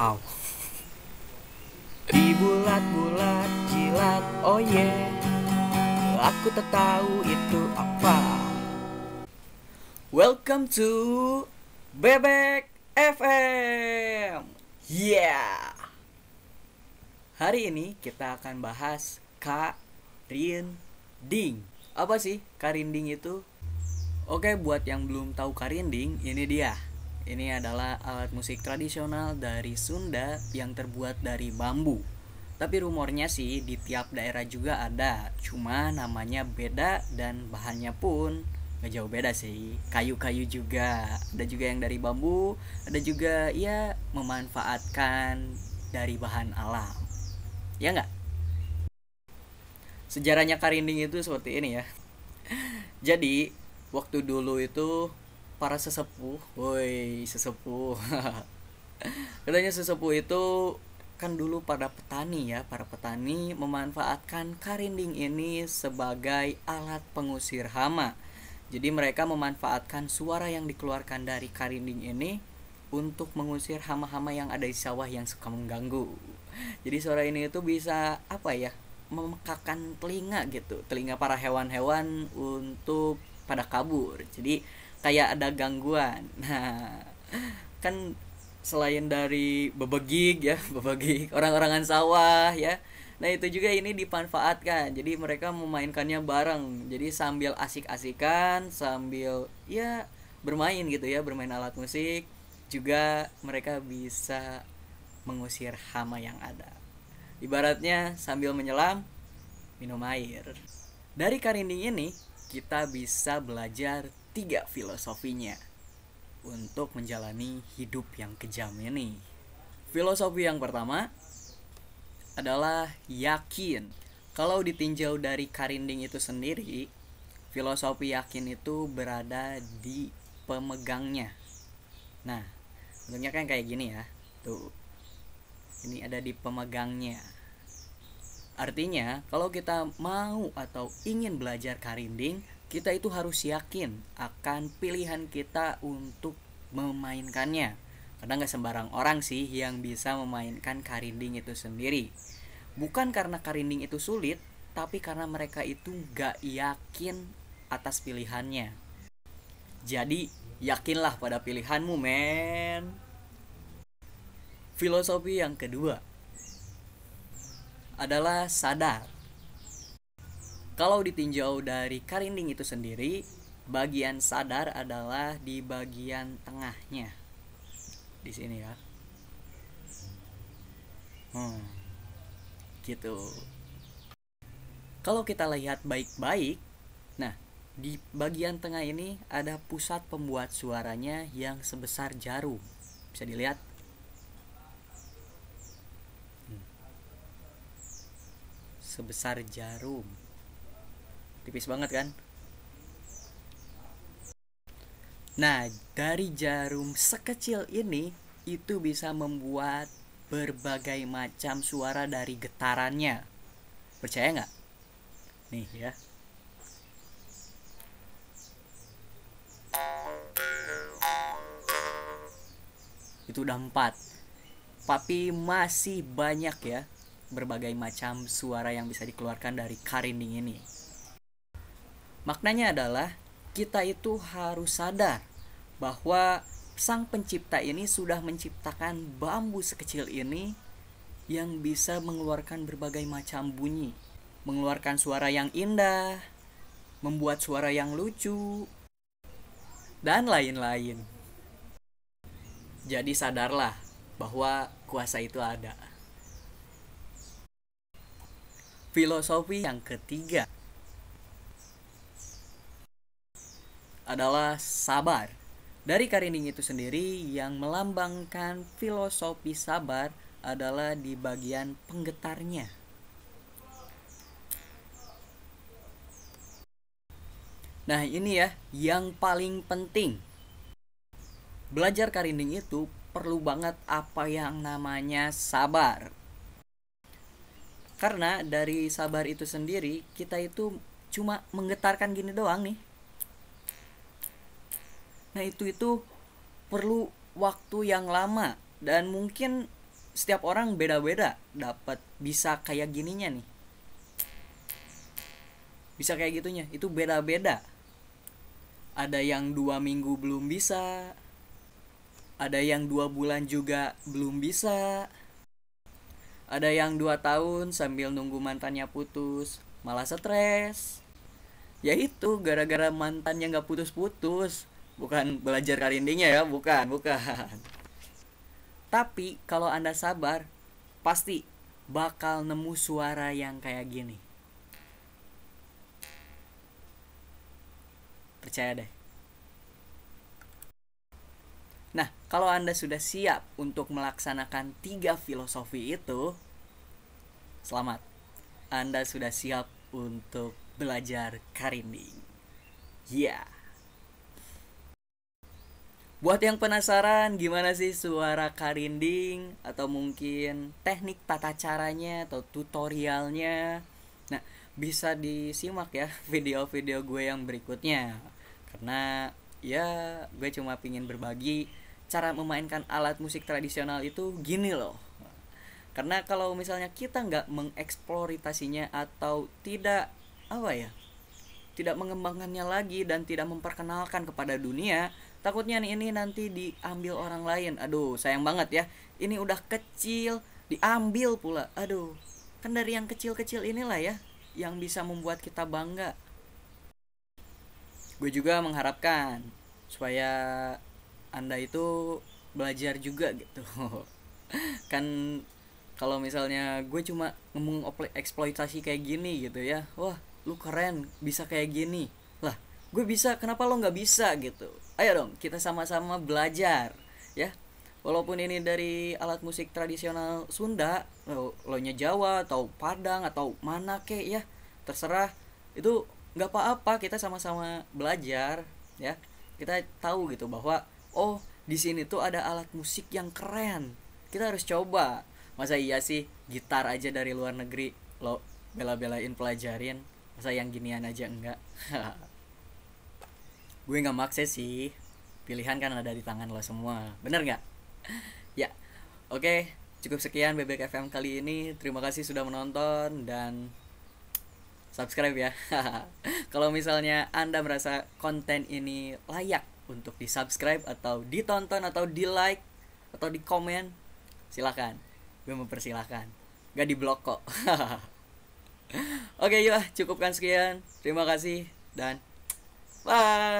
Au. Di bulat-bulat jilat, oh yeah, aku tak tahu itu apa. Welcome to Bebek FM. Yeah. Hari ini kita akan bahas karinding. Apa sih karinding itu? Oke, buat yang belum tahu karinding, ini dia. Ini adalah alat musik tradisional dari Sunda yang terbuat dari bambu. Tapi rumornya sih di tiap daerah juga ada, cuma namanya beda dan bahannya pun gak jauh beda sih. Kayu-kayu juga, ada juga yang dari bambu, ada juga ya memanfaatkan dari bahan alam. Ya nggak? Sejarahnya karinding itu seperti ini ya. Jadi waktu dulu itu para sesepuh, woi sesepuh, katanya sesepuh itu kan dulu para petani memanfaatkan karinding ini sebagai alat pengusir hama. Jadi mereka memanfaatkan suara yang dikeluarkan dari karinding ini untuk mengusir hama-hama yang ada di sawah yang suka mengganggu. Jadi suara ini itu bisa apa ya? Memekakan telinga gitu, telinga para hewan-hewan untuk pada kabur. Jadi kayak ada gangguan. Nah, kan selain dari bebegik ya, bebegik orang-orangan sawah ya. Nah, itu juga ini dimanfaatkan. Jadi mereka memainkannya bareng. Jadi sambil asik-asikan, sambil ya bermain gitu ya, bermain alat musik, juga mereka bisa mengusir hama yang ada. Ibaratnya sambil menyelam, minum air. Dari karinding ini, kita bisa belajar 3 filosofinya untuk menjalani hidup yang kejam ini. Filosofi yang pertama adalah yakin. Kalau ditinjau dari karinding itu sendiri, filosofi yakin itu berada di pemegangnya. Nah, bentuknya kan kayak gini ya. Tuh. Ini ada di pemegangnya. Artinya, kalau kita mau atau ingin belajar karinding, kita itu harus yakin akan pilihan kita untuk memainkannya. Karena gak sembarang orang sih yang bisa memainkan karinding itu sendiri. Bukan karena karinding itu sulit, tapi karena mereka itu gak yakin atas pilihannya. Jadi, yakinlah pada pilihanmu, men. Filosofi yang kedua adalah sadar. Kalau ditinjau dari karinding itu sendiri, bagian sadar adalah di bagian tengahnya. Di sini ya. Gitu. Kalau kita lihat baik-baik, nah, di bagian tengah ini ada pusat pembuat suaranya yang sebesar jarum. Bisa dilihat. Sebesar jarum, tipis banget kan. Nah, dari jarum sekecil ini itu bisa membuat berbagai macam suara dari getarannya. Percaya nggak? Nih ya. Itu udah 4. Tapi masih banyak ya berbagai macam suara yang bisa dikeluarkan dari karinding ini. Maknanya adalah kita itu harus sadar bahwa sang pencipta ini sudah menciptakan bambu sekecil ini yang bisa mengeluarkan berbagai macam bunyi, mengeluarkan suara yang indah, membuat suara yang lucu, dan lain-lain. Jadi sadarlah bahwa kuasa itu ada. Filosofi yang ketiga adalah sabar. Dari karinding itu sendiri yang melambangkan filosofi sabar adalah di bagian penggetarnya. Nah, ini ya yang paling penting. Belajar karinding itu perlu banget apa yang namanya sabar. Karena dari sabar itu sendiri kita itu cuma menggetarkan gini doang nih. Nah, itu perlu waktu yang lama dan mungkin setiap orang beda-beda dapat bisa kayak gininya nih, bisa kayak gitunya, itu beda-beda. Ada yang 2 minggu belum bisa, ada yang 2 bulan juga belum bisa, ada yang 2 tahun sambil nunggu mantannya putus malah stres. Ya itu gara-gara mantannya nggak putus-putus, bukan belajar karindingnya ya, bukan, bukan. Tapi kalau anda sabar, pasti bakal nemu suara yang kayak gini. Percaya deh. Nah, kalau anda sudah siap untuk melaksanakan 3 filosofi itu, selamat. Anda sudah siap untuk belajar karinding. Ya. Yeah. Buat yang penasaran gimana sih suara karinding atau mungkin teknik tata caranya atau tutorialnya, nah bisa disimak ya video-video gue yang berikutnya. Karena ya gue cuma pingin berbagi cara memainkan alat musik tradisional itu gini loh. Karena kalau misalnya kita nggak mengeksploritasinya atau tidak, apa ya, tidak mengembangkannya lagi dan tidak memperkenalkan kepada dunia, takutnya nih ini nanti diambil orang lain. Aduh, sayang banget ya. Ini udah kecil diambil pula. Aduh, kan dari yang kecil-kecil inilah ya yang bisa membuat kita bangga. Gue juga mengharapkan supaya anda itu belajar juga gitu. Kan kalau misalnya gue cuma ngomong eksploitasi kayak gini gitu ya, wah lu keren bisa kayak gini lah, gue bisa, kenapa lo nggak bisa gitu. Ayo dong kita sama-sama belajar ya, walaupun ini dari alat musik tradisional Sunda, lo nya Jawa atau Padang atau mana kek ya, terserah. Itu nggak apa-apa, kita sama-sama belajar ya. Kita tahu gitu bahwa oh di sini tuh ada alat musik yang keren, kita harus coba. Masa iya sih gitar aja dari luar negeri lo bela-belain pelajarin, masa yang ginian aja enggak? Gue nggak maksa sih, pilihan kan ada di tangan lo semua, bener nggak? Ya, oke, cukup sekian Bebek FM kali ini. Terima kasih sudah menonton dan subscribe ya. Kalau misalnya anda merasa konten ini layak untuk di subscribe atau ditonton atau di like atau di komen, silakan, gue mempersilahkan, gak di blok kok. Oke, yuk cukupkan sekian, terima kasih dan bye.